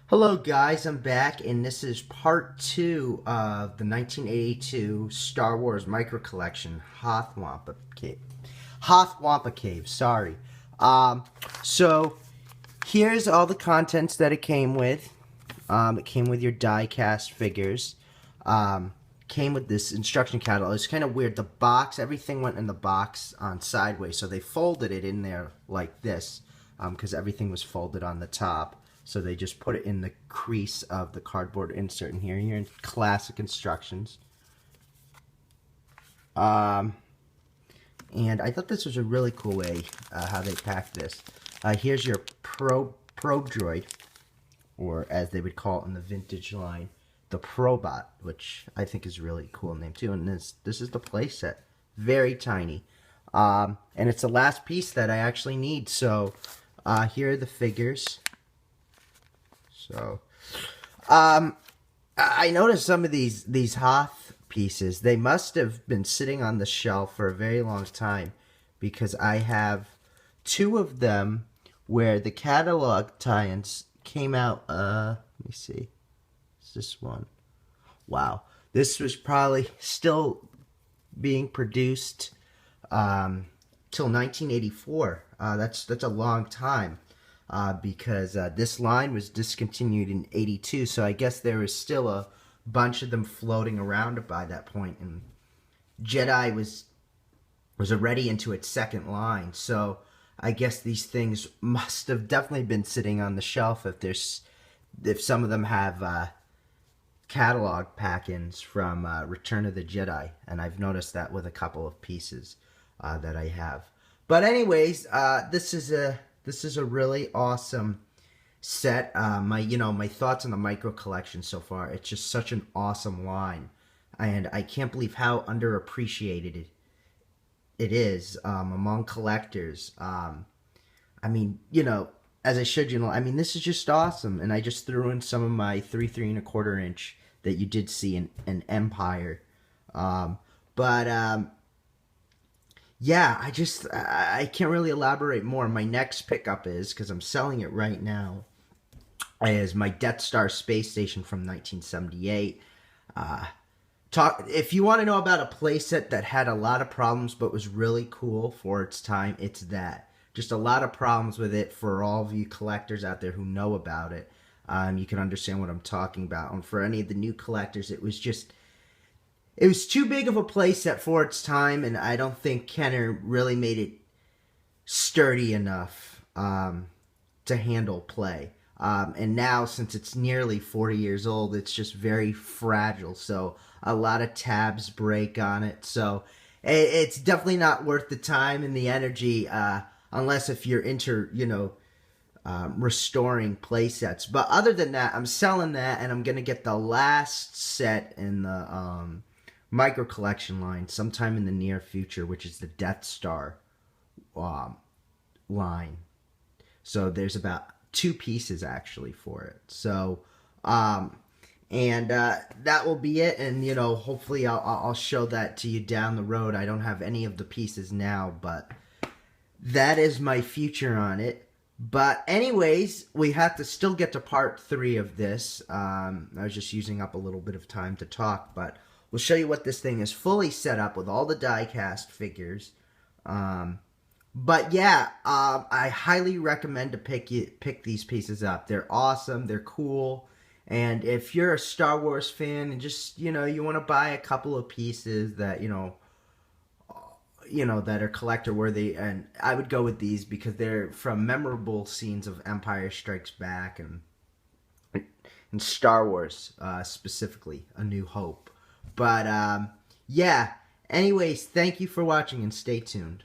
Hello guys, I'm back and this is part 2 of the 1982 Star Wars Micro Collection Hoth Wampa Cave. Hoth Wampa Cave, sorry. So here's all the contents that it came with. It came with your die-cast figures. Came with this instruction catalog. It's kind of weird. The box, everything went in the box on sideways, so they folded it in there like this because everything was folded on the top. So they just put it in the crease of the cardboard insert in here. Here in classic instructions. And I thought this was a really cool way how they packed this. Here's your probe droid, or as they would call it in the vintage line, the Probot, which I think is a really cool name too. And this is the playset, very tiny, and it's the last piece that I actually need. So here are the figures. So, I noticed some of these Hoth pieces, they must have been sitting on the shelf for a very long time, because I have two of them where the catalog tie-ins came out, let me see, it's this one. Wow, this was probably still being produced till 1984. That's a long time. Because this line was discontinued in '82, so I guess there was still a bunch of them floating around by that point, and Jedi was already into its second line, so I guess these things must have definitely been sitting on the shelf if some of them have catalog pack-ins from Return of the Jedi, and I've noticed that with a couple of pieces that I have. But anyways, this is a really awesome set. My thoughts on the Micro Collection so far. It's just such an awesome line, and I can't believe how underappreciated it is among collectors. I mean, as I showed you, I mean, this is just awesome, and I just threw in some of my 3 3¼ inch that you did see in Empire, yeah, I can't really elaborate more. My next pickup is, because I'm selling it right now, is my Death Star space station from 1978. If you want to know about a playset that had a lot of problems but was really cool for its time, it's that. Just a lot of problems with it for all of you collectors out there who know about it. You can understand what I'm talking about. And for any of the new collectors, it was too big of a playset for its time, and I don't think Kenner really made it sturdy enough to handle play. And now, since it's nearly 40 years old, it's just very fragile, so a lot of tabs break on it. So it's definitely not worth the time and the energy, unless if you're into, restoring playsets. But other than that, I'm selling that, and I'm going to get the last set in the Micro Collection line sometime in the near future, which is the Death Star line. So there's about 2 pieces actually for it. So that will be it, and hopefully I'll show that to you down the road. I don't have any of the pieces now, but that is my future on it. But anyways, we have to still get to part 3 of this. I was just using up a little bit of time to talk, but we'll show you what this thing is fully set up with all the die-cast figures. But yeah, I highly recommend to pick these pieces up. They're awesome, they're cool, and if you're a Star Wars fan and just, you want to buy a couple of pieces that, that are collector worthy, and I would go with these because they're from memorable scenes of Empire Strikes Back and Star Wars, specifically A New Hope. But yeah, anyways, thank you for watching and stay tuned.